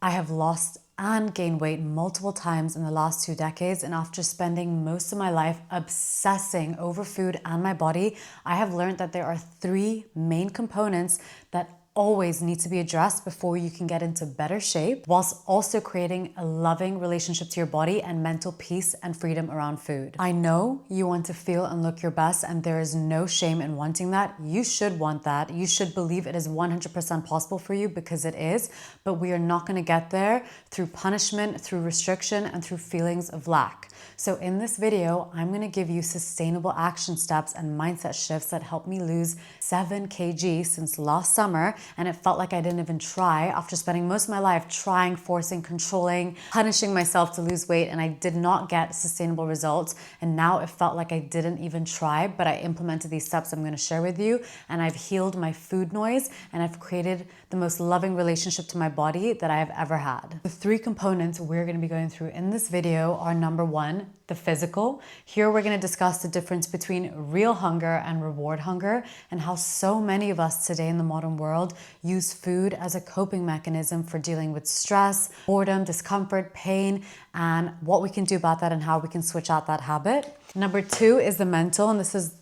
I have lost and gained weight multiple times in the last 2 decades, and after spending most of my life obsessing over food and my body, I have learned that there are 3 main components that always need to be addressed before you can get into better shape, whilst also creating a loving relationship to your body and mental peace and freedom around food. I know you want to feel and look your best, and there is no shame in wanting that. You should want that. You should believe it is 100% possible for you, because it is, but we are not going to get there through punishment, through restriction, and through feelings of lack. So in this video, I'm going to give you sustainable action steps and mindset shifts that helped me lose 7 kg since last summer, and it felt like I didn't even try after spending most of my life trying, forcing, controlling, punishing myself to lose weight, and I did not get sustainable results. And now it felt like I didn't even try, but I implemented these steps I'm going to share with you, and I've healed my food noise, and I've created the most loving relationship to my body that I have ever had. The 3 components we're going to be going through in this video are: number 1, the physical. Here we're going to discuss the difference between real hunger and reward hunger, and how so many of us today in the modern world use food as a coping mechanism for dealing with stress, boredom, discomfort, pain, and what we can do about that and how we can switch out that habit. Number 2 is the mental, and this is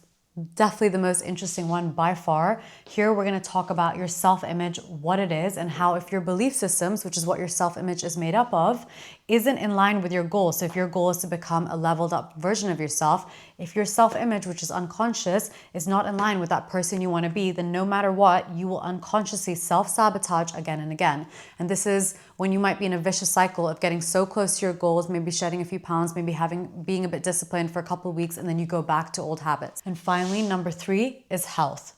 definitely the most interesting one by far. Here we're going to talk about your self-image, what it is, and how if your belief systems, which is what your self-image is made up of, isn't in line with your goal. So if your goal is to become a leveled up version of yourself, if your self-image, which is unconscious, is not in line with that person you want to be, then no matter what, you will unconsciously self-sabotage again and again. And this is when you might be in a vicious cycle of getting so close to your goals, maybe shedding a few pounds, maybe being a bit disciplined for a couple of weeks, and then you go back to old habits. And finally, number 3 is health.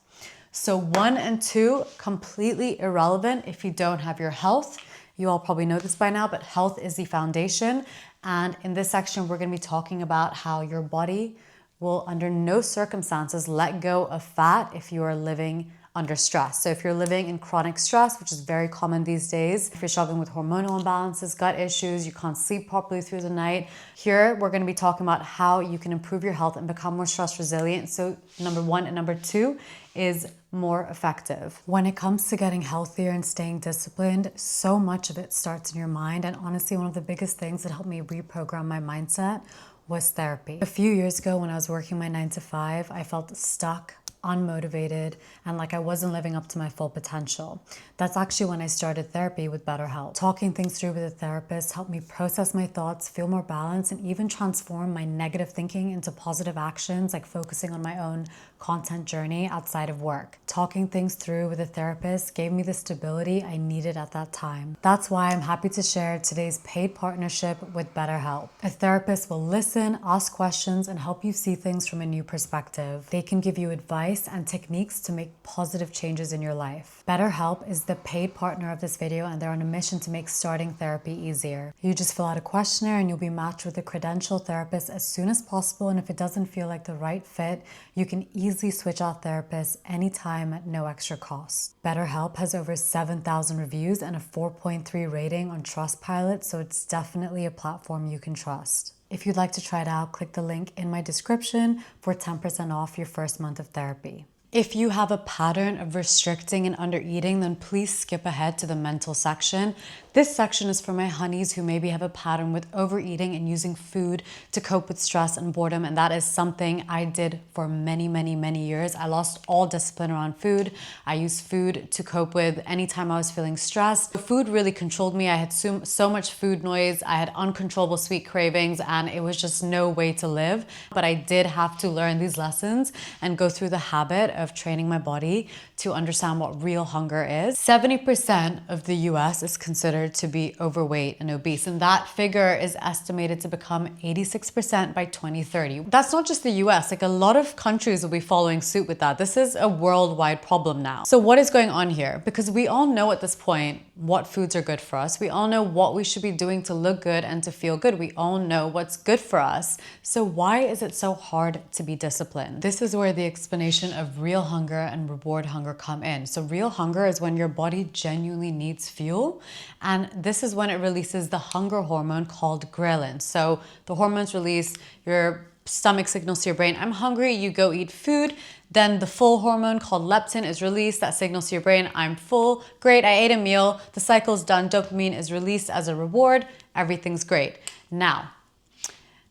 So 1 and 2, completely irrelevant if you don't have your health. You all probably know this by now, but health is the foundation. And in this section, we're going to be talking about how your body will under no circumstances let go of fat if you are living under stress. So if you're living in chronic stress, which is very common these days, if you're struggling with hormonal imbalances, gut issues, you can't sleep properly through the night, here we're going to be talking about how you can improve your health and become more stress resilient. So number 1 and number 2 is more effective. When it comes to getting healthier and staying disciplined, so much of it starts in your mind. And honestly, one of the biggest things that helped me reprogram my mindset was therapy. A few years ago when I was working my 9 to 5, I felt stuck, unmotivated, and like I wasn't living up to my full potential. That's actually when I started therapy with BetterHelp. Talking things through with a therapist helped me process my thoughts, feel more balanced, and even transform my negative thinking into positive actions, like focusing on my own content journey outside of work. Talking things through with a therapist gave me the stability I needed at that time. That's why I'm happy to share today's paid partnership with BetterHelp. A therapist will listen, ask questions, and help you see things from a new perspective. They can give you advice and techniques to make positive changes in your life. BetterHelp is the paid partner of this video, and they're on a mission to make starting therapy easier. You just fill out a questionnaire and you'll be matched with a credentialed therapist as soon as possible, and if it doesn't feel like the right fit, you can easily switch out therapists anytime at no extra cost. BetterHelp has over 7,000 reviews and a 4.3 rating on Trustpilot, so it's definitely a platform you can trust. If you'd like to try it out, click the link in my description for 10% off your first month of therapy. If you have a pattern of restricting and under eating, then please skip ahead to the mental section. This section is for my honeys who maybe have a pattern with overeating and using food to cope with stress and boredom, and that is something I did for many, many, many years. I lost all discipline around food. I used food to cope with anytime I was feeling stressed. Food really controlled me. I had so much food noise. I had uncontrollable sweet cravings, and it was just no way to live. But I did have to learn these lessons and go through the habit of training my body to understand what real hunger is. 70% of the US is considered to be overweight and obese, and that figure is estimated to become 86% by 2030. That's not just the US, like a lot of countries will be following suit with that. This is a worldwide problem now. So what is going on here? Because we all know at this point what foods are good for us. We all know what we should be doing to look good and to feel good. We all know what's good for us. So why is it so hard to be disciplined? This is where the explanation of real hunger and reward hunger come in. So real hunger is when your body genuinely needs fuel, and this is when it releases the hunger hormone called ghrelin. So the hormone's released, your stomach signals to your brain, I'm hungry, you go eat food. Then the full hormone called leptin is released that signals to your brain, I'm full, great, I ate a meal, the cycle's done, dopamine is released as a reward, everything's great. Now,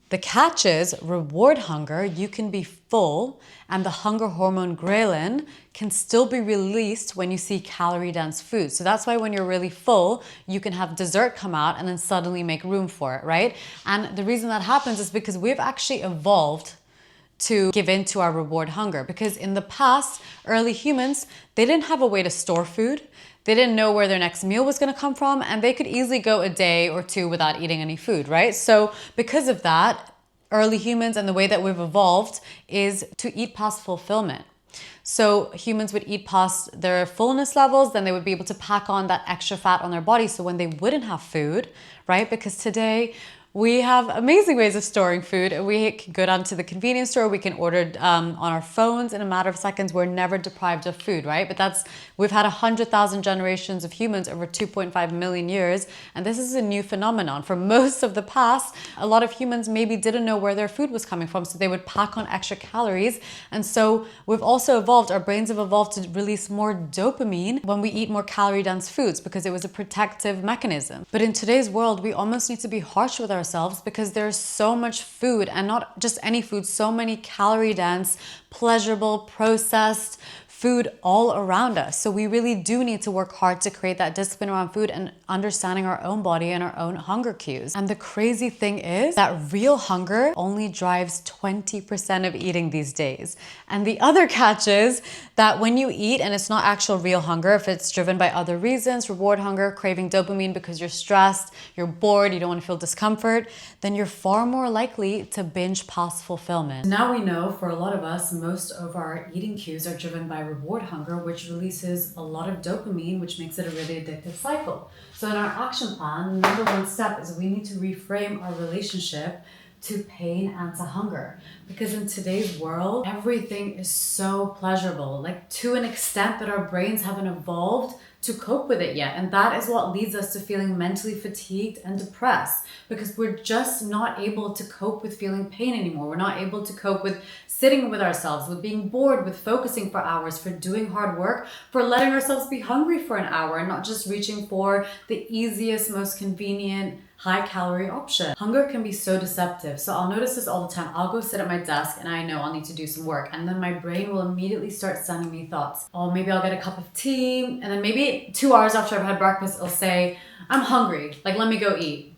the catch is reward hunger, you can be full and the hunger hormone ghrelin can still be released when you see calorie dense food. So that's why when you're really full, you can have dessert come out and then suddenly make room for it, right? And the reason that happens is because we've actually evolved to give in to our reward hunger, because in the past, early humans, they didn't have a way to store food. They didn't know where their next meal was going to come from, and they could easily go a day or two without eating any food, right? So because of that, early humans and the way that we've evolved is to eat past fulfillment. So humans would eat past their fullness levels, then they would be able to pack on that extra fat on their body. So when they wouldn't have food, right? Because today we have amazing ways of storing food. We can go down to the convenience store. We can order on our phones in a matter of seconds. We're never deprived of food, right? But we've had 100,000 generations of humans over 2.5 million years. And this is a new phenomenon. For most of the past, a lot of humans maybe didn't know where their food was coming from. So they would pack on extra calories. And so we've also evolved, our brains have evolved to release more dopamine when we eat more calorie dense foods, because it was a protective mechanism. But in today's world, we almost need to be harsh with ourselves, because there's so much food, and not just any food, so many calorie dense, pleasurable, processed food all around us. So we really do need to work hard to create that discipline around food and understanding our own body and our own hunger cues. And the crazy thing is that real hunger only drives 20% of eating these days. And the other catch is that when you eat and it's not actual real hunger, if it's driven by other reasons, reward hunger, craving dopamine because you're stressed, you're bored, you don't want to feel discomfort, then you're far more likely to binge past fulfillment. Now we know for a lot of us, most of our eating cues are driven by reward hunger, which releases a lot of dopamine, which makes it a really addictive cycle. So in our action plan, number one step is we need to reframe our relationship to pain and to hunger. Because in today's world, everything is so pleasurable, like to an extent that our brains haven't evolved to cope with it yet. And that is what leads us to feeling mentally fatigued and depressed, because we're just not able to cope with feeling pain anymore. We're not able to cope with sitting with ourselves, with being bored, with focusing for hours, for doing hard work, for letting ourselves be hungry for an hour and not just reaching for the easiest, most convenient, high calorie option. Hunger can be so deceptive. So I'll notice this all the time. I'll go sit at my desk and I know I'll need to do some work. And then my brain will immediately start sending me thoughts. Oh, maybe I'll get a cup of tea. And then maybe 2 hours after I've had breakfast, it'll say, I'm hungry. Like, let me go eat.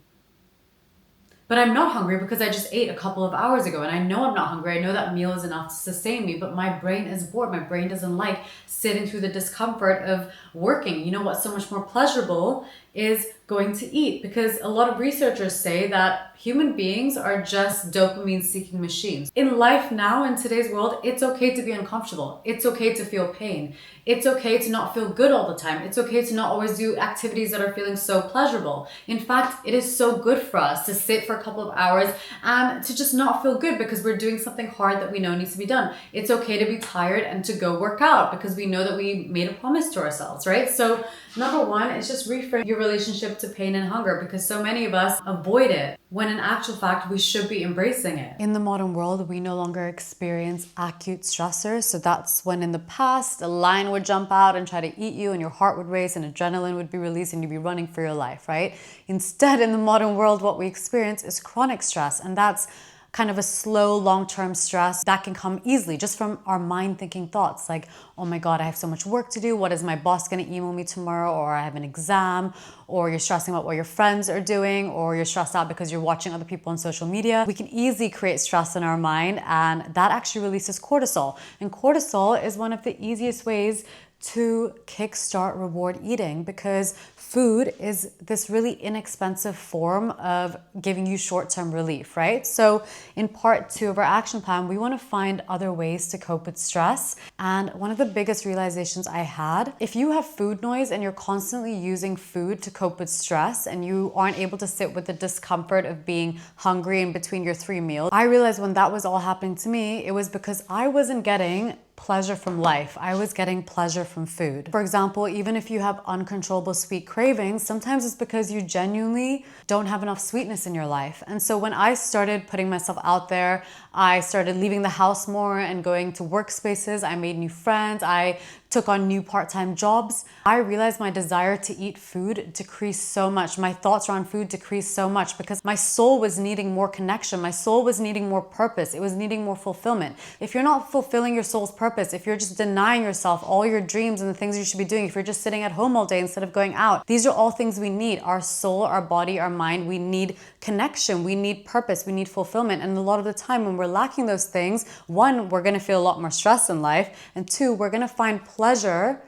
But I'm not hungry because I just ate a couple of hours ago, and I know I'm not hungry. I know that meal is enough to sustain me, but my brain is bored. My brain doesn't like sitting through the discomfort of working. You know what's so much more pleasurable is going to eat, because a lot of researchers say that human beings are just dopamine seeking machines. In life now, in today's world, it's okay to be uncomfortable. It's okay to feel pain. It's okay to not feel good all the time. It's okay to not always do activities that are feeling so pleasurable. In fact, it is so good for us to sit for a couple of hours and to just not feel good because we're doing something hard that we know needs to be done. It's okay to be tired and to go work out because we know that we made a promise to ourselves, right? So number one is just reframe your relationship to pain and hunger, because so many of us avoid it when in actual fact we should be embracing it. In the modern world, we no longer experience acute stressors. So that's when in the past a lion would jump out and try to eat you and your heart would race and adrenaline would be released and you'd be running for your life, right? Instead, in the modern world, what we experience is chronic stress, and that's kind of a slow, long-term stress that can come easily just from our mind thinking thoughts like, oh my God, I have so much work to do. What is my boss going to email me tomorrow? Or I have an exam, or you're stressing about what your friends are doing, or you're stressed out because you're watching other people on social media. We can easily create stress in our mind, and that actually releases cortisol. And cortisol is one of the easiest ways to kickstart reward eating, because food is this really inexpensive form of giving you short-term relief, right? So in part 2 of our action plan, we want to find other ways to cope with stress. And one of the biggest realizations I had, if you have food noise and you're constantly using food to cope with stress and you aren't able to sit with the discomfort of being hungry in between your 3 meals, I realized when that was all happening to me, it was because I wasn't getting pleasure from life. I was getting pleasure from food. For example, even if you have uncontrollable sweet cravings, sometimes it's because you genuinely don't have enough sweetness in your life. And so when I started putting myself out there, I started leaving the house more and going to workspaces. I made new friends. I took on new part-time jobs. I realized my desire to eat food decreased so much. My thoughts around food decreased so much because my soul was needing more connection. My soul was needing more purpose. It was needing more fulfillment. If you're not fulfilling your soul's purpose, if you're just denying yourself all your dreams and the things you should be doing, if you're just sitting at home all day instead of going out, these are all things we need. Our soul, our body, our mind, we need connection. We need purpose. We need fulfillment. And a lot of the time when we're lacking those things, one, we're going to feel a lot more stress in life. And two, we're going to find pleasure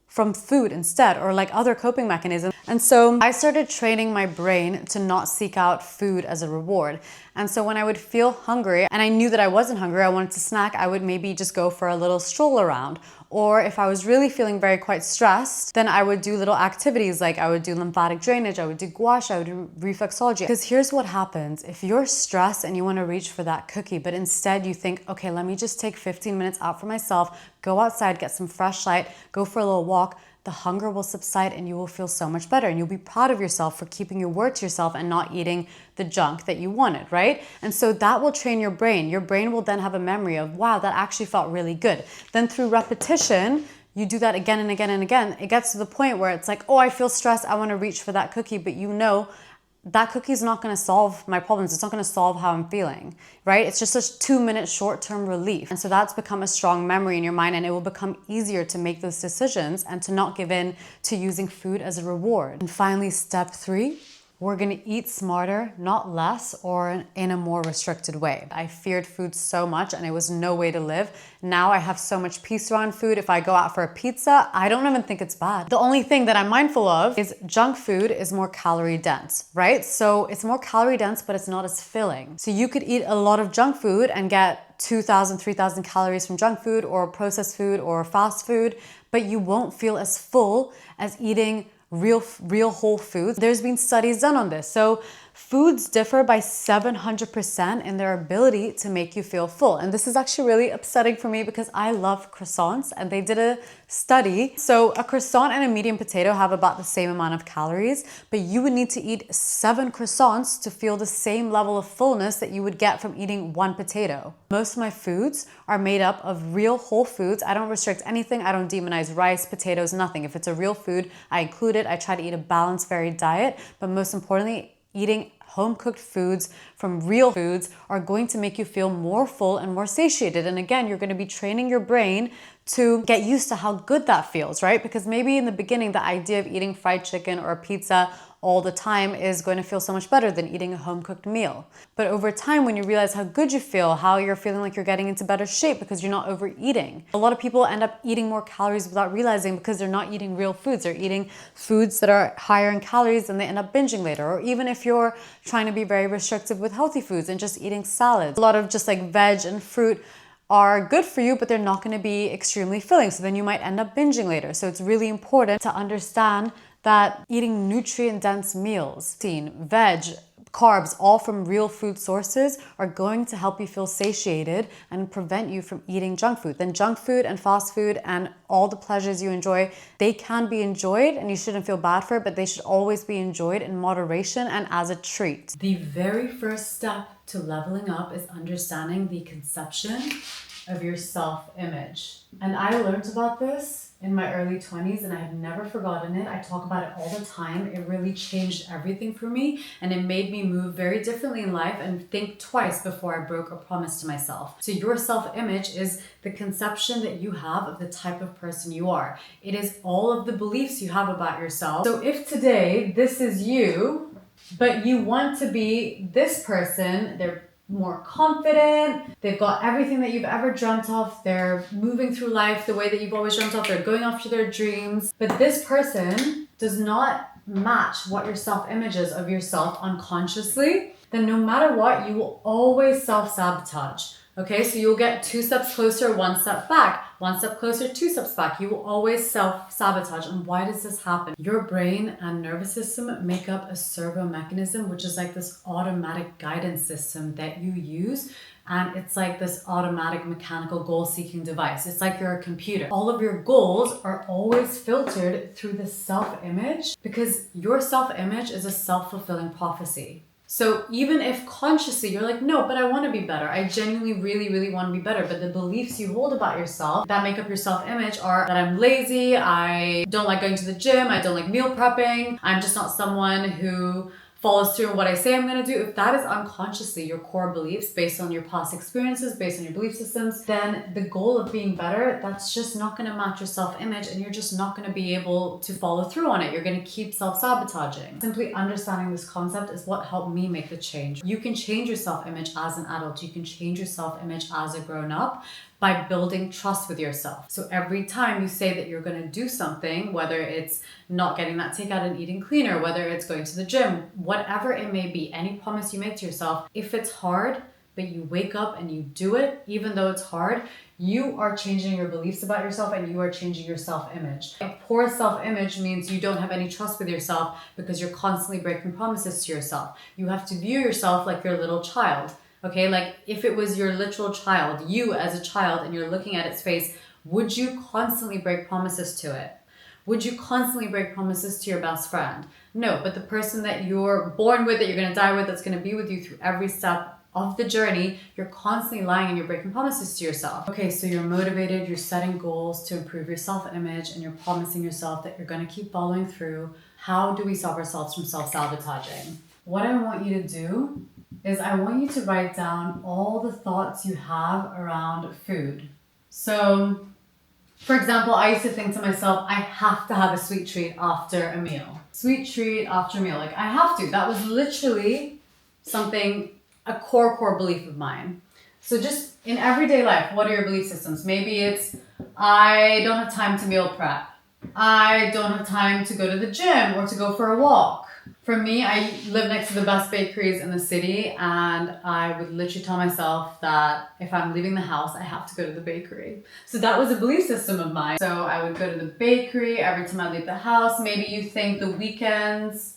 from food instead, or like other coping mechanisms. And so I started training my brain to not seek out food as a reward. And so when I would feel hungry and I knew that I wasn't hungry, I wanted to snack, I would maybe just go for a little stroll around. Or if I was really feeling quite stressed, then I would do little activities like I would do lymphatic drainage, I would do gua sha, I would do reflexology. Because here's what happens. If you're stressed and you want to reach for that cookie, but instead you think, okay, let me just take 15 minutes out for myself, go outside, get some fresh light, go for a little walk, the hunger will subside and you will feel so much better. And you'll be proud of yourself for keeping your word to yourself and not eating the junk that you wanted, right? And so that will train your brain. Your brain will then have a memory of, wow, that actually felt really good. Then through repetition, you do that again and again and again. It gets to the point where it's like, oh, I feel stressed. I want to reach for that cookie. But you know, that cookie is not going to solve my problems. It's not going to solve how I'm feeling, right? It's just a 2-minute short-term relief. And so that's become a strong memory in your mind, and it will become easier to make those decisions and to not give in to using food as a reward. And finally, step 3, we're going to eat smarter, not less, or in a more restricted way. I feared food so much and it was no way to live. Now I have so much peace around food. If I go out for a pizza, I don't even think it's bad. The only thing that I'm mindful of is junk food is more calorie dense, right? So it's more calorie dense, but it's not as filling. So you could eat a lot of junk food and get 2,000, 3,000 calories from junk food or processed food or fast food, but you won't feel as full as eating real whole foods. There's been studies done on this. So foods differ by 700% in their ability to make you feel full. And this is actually really upsetting for me because I love croissants, and they did a study. So a croissant and a medium potato have about the same amount of calories, but you would need to eat 7 croissants to feel the same level of fullness that you would get from eating 1 potato. Most of my foods are made up of real whole foods. I don't restrict anything. I don't demonize rice, potatoes, nothing. If it's a real food, I include it. I try to eat a balanced, varied diet, but most importantly, eating home-cooked foods from real foods are going to make you feel more full and more satiated. And again, you're going to be training your brain to get used to how good that feels, right? Because maybe in the beginning, the idea of eating fried chicken or a pizza all the time is going to feel so much better than eating a home-cooked meal. But over time, when you realize how good you feel, how you're feeling like you're getting into better shape because you're not overeating. A lot of people end up eating more calories without realizing because they're not eating real foods. They're eating foods that are higher in calories and they end up binging later. Or even if you're trying to be very restrictive with healthy foods and just eating salads. A lot of just like veg and fruit are good for you, but they're not going to be extremely filling. So then you might end up binging later. So it's really important to understand that eating nutrient-dense meals, protein, veg, carbs, all from real food sources are going to help you feel satiated and prevent you from eating junk food. Then junk food and fast food and all the pleasures you enjoy, they can be enjoyed and you shouldn't feel bad for it, but they should always be enjoyed in moderation and as a treat. The very first step to leveling up is understanding the conception of your self-image. And I learned about this in my early 20s and I have never forgotten it. I talk about it all the time. It really changed everything for me and it made me move very differently in life and think twice before I broke a promise to myself. So your self-image is the conception that you have of the type of person you are. It is all of the beliefs you have about yourself. So if today this is you, but you want to be this person, they're more confident, they've got everything that you've ever dreamt of, they're moving through life the way that you've always dreamt of, they're going after their dreams, but this person does not match what your self-image is of yourself unconsciously, then no matter what, you will always self-sabotage. Okay, so you'll get 2 steps closer, 1 step back, 1 step closer, 2 steps back. You will always self-sabotage. And why does this happen? Your brain and nervous system make up a servo mechanism, which is like this automatic guidance system that you use. And it's like this automatic mechanical goal-seeking device. It's like you're a computer. All of your goals are always filtered through the self-image because your self-image is a self-fulfilling prophecy. So even if consciously you're like, no, but I want to be better. I genuinely really want to be better. But the beliefs you hold about yourself that make up your self-image are that I'm lazy, I don't like going to the gym, I don't like meal prepping, I'm just not someone who follows through on what I say I'm going to do. If that is unconsciously your core beliefs based on your past experiences, based on your belief systems, then the goal of being better, that's just not going to match your self-image and you're just not going to be able to follow through on it. You're going to keep self-sabotaging. Simply understanding this concept is what helped me make the change. You can change your self-image as an adult. You can change your self-image as a grown-up by building trust with yourself. So every time you say that you're going to do something, whether it's not getting that takeout and eating cleaner, whether it's going to the gym, whatever it may be, any promise you make to yourself, if it's hard, but you wake up and you do it, even though it's hard, you are changing your beliefs about yourself and you are changing your self-image. A poor self-image means you don't have any trust with yourself because you're constantly breaking promises to yourself. You have to view yourself like your little child. Okay, like if it was your literal child, you as a child, and you're looking at its face, would you constantly break promises to it? Would you constantly break promises to your best friend? No, but the person that you're born with, that you're going to die with, that's going to be with you through every step of the journey, you're constantly lying and you're breaking promises to yourself. Okay, so you're motivated, you're setting goals to improve your self-image, and you're promising yourself that you're going to keep following through. How do we stop ourselves from self-sabotaging? What I want you to do is I want you to write down all the thoughts you have around food. So, for example, I used to think to myself, I have to have a sweet treat after a meal. Sweet treat after a meal, like I have to. That was literally something, a core belief of mine. So just in everyday life, what are your belief systems? Maybe it's, I don't have time to meal prep. I don't have time to go to the gym or to go for a walk. For me, I live next to the best bakeries in the city, and I would literally tell myself that if I'm leaving the house, I have to go to the bakery. So that was a belief system of mine. So I would go to the bakery every time I leave the house. Maybe you think the weekends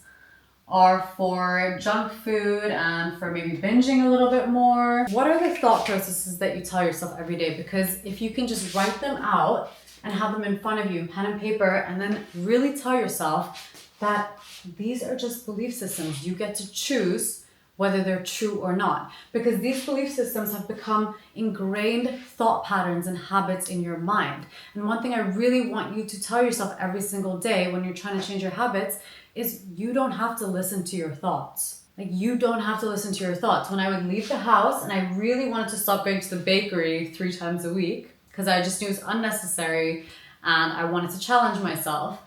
are for junk food and for maybe binging a little bit more. What are the thought processes that you tell yourself every day? Because if you can just write them out and have them in front of you, pen and paper, and then really tell yourself that these are just belief systems. You get to choose whether they're true or not. Because these belief systems have become ingrained thought patterns and habits in your mind. And one thing I really want you to tell yourself every single day when you're trying to change your habits is you don't have to listen to your thoughts. Like, you don't have to listen to your thoughts. When I would leave the house and I really wanted to stop going to the bakery 3 times a week because I just knew it was unnecessary and I wanted to challenge myself,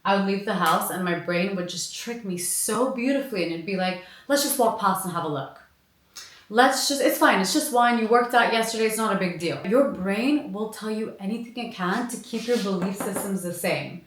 I would leave the house and my brain would just trick me so beautifully, and it'd be like, let's just walk past and have a look. It's fine, it's just wine, you worked out yesterday, it's not a big deal. Your brain will tell you anything it can to keep your belief systems the same.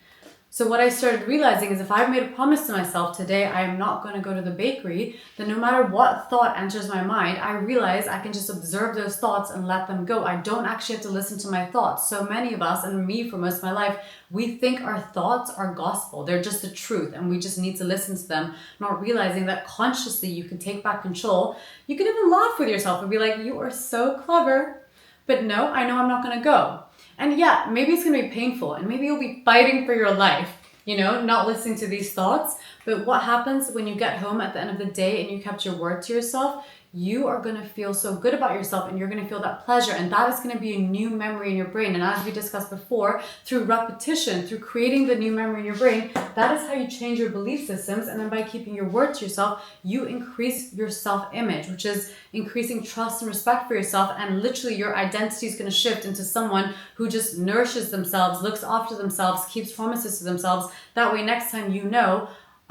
So what I started realizing is if I've made a promise to myself today, I am not going to go to the bakery, then no matter what thought enters my mind, I realize I can just observe those thoughts and let them go. I don't actually have to listen to my thoughts. So many of us, and me for most of my life, we think our thoughts are gospel. They're just the truth and we just need to listen to them, not realizing that consciously you can take back control. You can even laugh with yourself and be like, you are so clever. But no, I know I'm not going to go. And yeah, maybe it's going to be painful and maybe you'll be fighting for your life, not listening to these thoughts. But what happens when you get home at the end of the day and you kept your word to yourself? You are going to feel so good about yourself and you're going to feel that pleasure, and that is going to be a new memory in your brain. And as we discussed before, through repetition, through creating the new memory in your brain, that is how you change your belief systems. And then by keeping your word to yourself, you increase your self-image, which is increasing trust and respect for yourself. And literally your identity is going to shift into someone who just nourishes themselves, looks after themselves, keeps promises to themselves. That way next time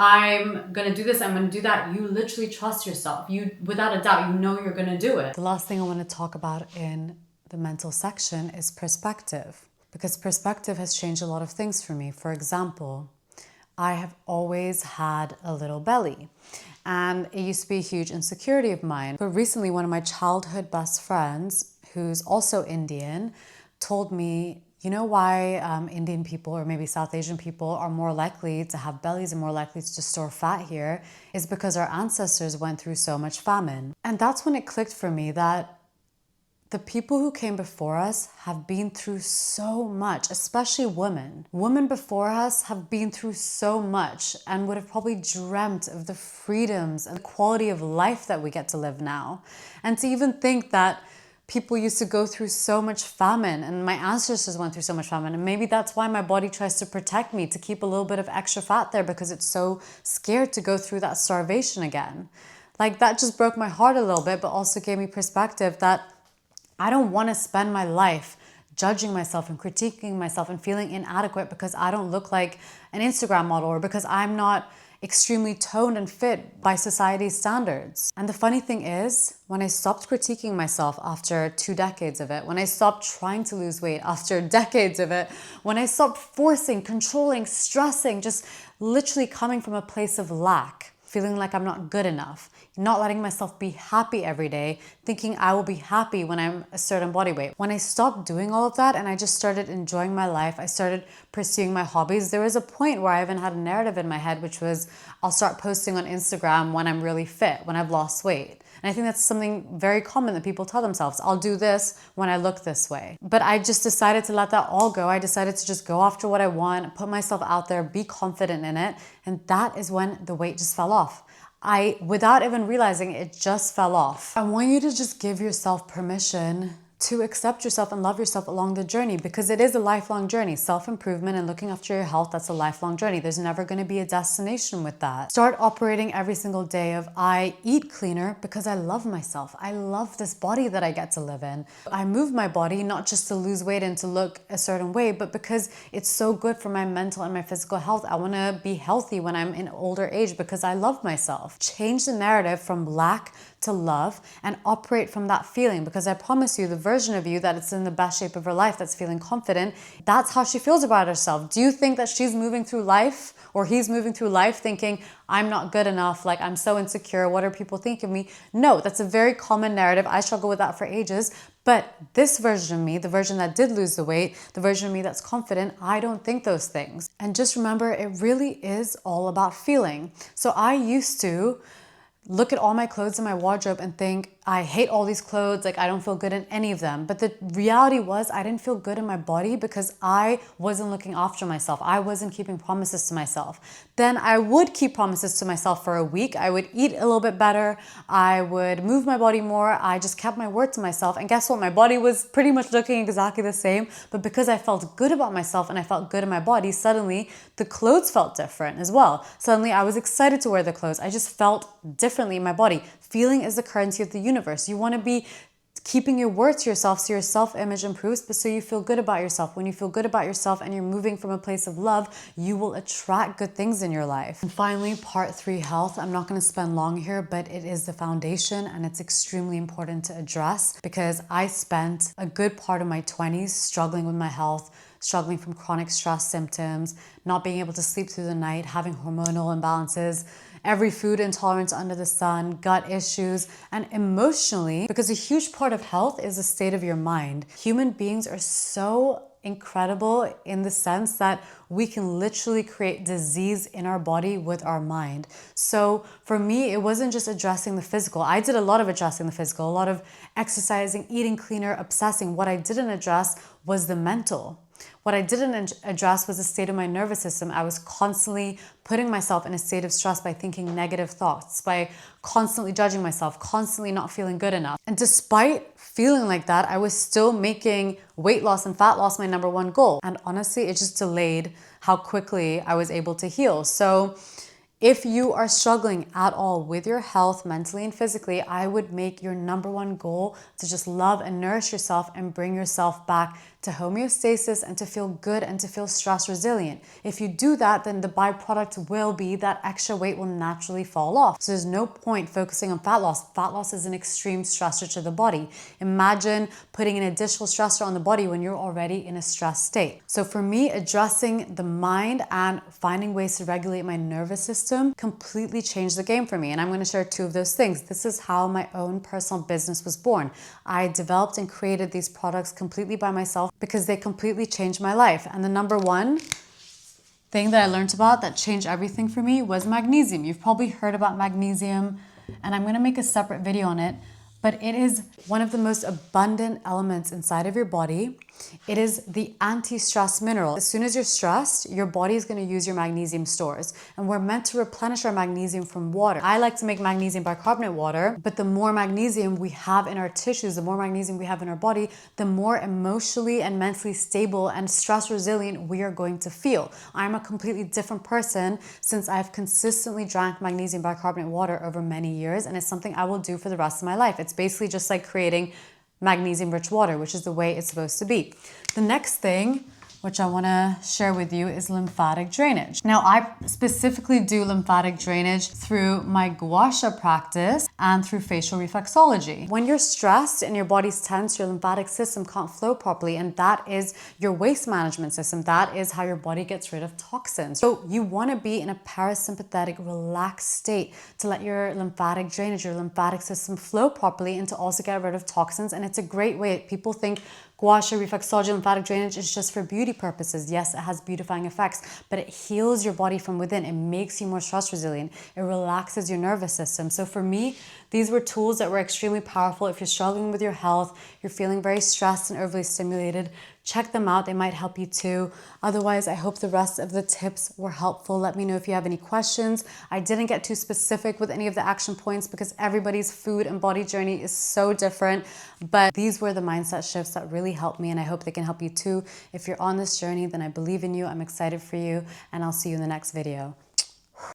I'm going to do this, I'm going to do that, you literally trust yourself. You, without a doubt, you're going to do it. The last thing I want to talk about in the mental section is perspective, because perspective has changed a lot of things for me. For example, I have always had a little belly, and it used to be a huge insecurity of mine. But recently, one of my childhood best friends, who's also Indian, told me, you know why Indian people or maybe South Asian people are more likely to have bellies and more likely to store fat here is because our ancestors went through so much famine. And that's when it clicked for me that the people who came before us have been through so much, especially women. Women before us have been through so much and would have probably dreamt of the freedoms and the quality of life that we get to live now. And to even think that people used to go through so much famine and my ancestors went through so much famine, and maybe that's why my body tries to protect me, to keep a little bit of extra fat there because it's so scared to go through that starvation again. Like, that just broke my heart a little bit, but also gave me perspective that I don't want to spend my life judging myself and critiquing myself and feeling inadequate because I don't look like an Instagram model or because I'm not extremely toned and fit by society's standards. And the funny thing is, when I stopped critiquing myself after 2 decades of it, when I stopped trying to lose weight after decades of it, when I stopped forcing, controlling, stressing, just literally coming from a place of lack, feeling like I'm not good enough, not letting myself be happy every day, thinking I will be happy when I'm a certain body weight. When I stopped doing all of that and I just started enjoying my life, I started pursuing my hobbies, there was a point where I even had a narrative in my head, which was I'll start posting on Instagram when I'm really fit, when I've lost weight. And I think that's something very common that people tell themselves. I'll do this when I look this way. But I just decided to let that all go. I decided to just go after what I want, put myself out there, be confident in it. And that is when the weight just fell off. Without even realizing it, just fell off. I want you to just give yourself permission to accept yourself and love yourself along the journey, because it is a lifelong journey. Self-improvement and looking after your health, that's a lifelong journey. There's never going to be a destination with that. Start operating every single day of I eat cleaner because I love myself. I love this body that I get to live in. I move my body not just to lose weight and to look a certain way, but because it's so good for my mental and my physical health. I want to be healthy when I'm in older age because I love myself. Change the narrative from lack to love and operate from that feeling, because I promise you, the version of you that it's in the best shape of her life, that's feeling confident, that's how she feels about herself. Do you think that she's moving through life, or he's moving through life thinking, I'm not good enough, like I'm so insecure, what are people thinking of me? No, that's a very common narrative. I struggle with that for ages. But this version of me, the version that did lose the weight, the version of me that's confident, I don't think those things. And just remember, it really is all about feeling. So I used to look at all my clothes in my wardrobe and think, I hate all these clothes, like I don't feel good in any of them. But the reality was I didn't feel good in my body because I wasn't looking after myself. I wasn't keeping promises to myself. Then I would keep promises to myself for a week. I would eat a little bit better. I would move my body more. I just kept my word to myself. And guess what? My body was pretty much looking exactly the same. But because I felt good about myself and I felt good in my body, suddenly the clothes felt different as well. Suddenly I was excited to wear the clothes. I just felt differently in my body. Feeling is the currency of the universe. You want to be keeping your word to yourself so your self-image improves, but so you feel good about yourself. When you feel good about yourself and you're moving from a place of love, you will attract good things in your life. And finally, part 3, health. I'm not going to spend long here, but it is the foundation and it's extremely important to address, because I spent a good part of my 20s struggling with my health, struggling from chronic stress symptoms, not being able to sleep through the night, having hormonal imbalances, every food intolerance under the sun, gut issues, and emotionally, because a huge part of health is the state of your mind. Human beings are so incredible in the sense that we can literally create disease in our body with our mind. So for me, it wasn't just addressing the physical. I did a lot of addressing the physical, a lot of exercising, eating cleaner, obsessing. What I didn't address was the mental. What I didn't address was the state of my nervous system. I was constantly putting myself in a state of stress by thinking negative thoughts, by constantly judging myself, constantly not feeling good enough. And despite feeling like that, I was still making weight loss and fat loss my number one goal. And honestly, it just delayed how quickly I was able to heal. So if you are struggling at all with your health, mentally and physically, I would make your number one goal to just love and nourish yourself and bring yourself back to homeostasis, and to feel good and to feel stress resilient. If you do that, then the byproduct will be that extra weight will naturally fall off. So there's no point focusing on fat loss. Fat loss is an extreme stressor to the body. Imagine putting an additional stressor on the body when you're already in a stress state. So for me, addressing the mind and finding ways to regulate my nervous system completely changed the game for me. And I'm going to share two of those things. This is how my own personal business was born. I developed and created these products completely by myself because they completely changed my life. And the number one thing that I learned about that changed everything for me was magnesium. You've probably heard about magnesium, and I'm going to make a separate video on it, but it is one of the most abundant elements inside of your body. It is the anti-stress mineral. As soon as you're stressed, your body is going to use your magnesium stores, and we're meant to replenish our magnesium from water. I like to make magnesium bicarbonate water, but the more magnesium we have in our tissues, the more magnesium we have in our body, the more emotionally and mentally stable and stress resilient we are going to feel. I'm a completely different person since I've consistently drank magnesium bicarbonate water over many years, and it's something I will do for the rest of my life. It's basically just like creating magnesium-rich water, which is the way it's supposed to be. The next thing, which I want to share with you, is lymphatic drainage. Now, I specifically do lymphatic drainage through my gua sha practice and through facial reflexology. When you're stressed and your body's tense, your lymphatic system can't flow properly, and that is your waste management system. That is how your body gets rid of toxins. So you want to be in a parasympathetic, relaxed state to let your lymphatic drainage, your lymphatic system flow properly, and to also get rid of toxins. And it's a great way. People think gua sha, reflexology, lymphatic drainage is just for beauty purposes. Yes, it has beautifying effects, but it heals your body from within. It makes you more stress resilient. It relaxes your nervous system. So for me, these were tools that were extremely powerful. If you're struggling with your health, you're feeling very stressed and overly stimulated, check them out. They might help you too. Otherwise, I hope the rest of the tips were helpful. Let me know if you have any questions. I didn't get too specific with any of the action points because everybody's food and body journey is so different. But these were the mindset shifts that really helped me, and I hope they can help you too. If you're on this journey, then I believe in you. I'm excited for you, and I'll see you in the next video.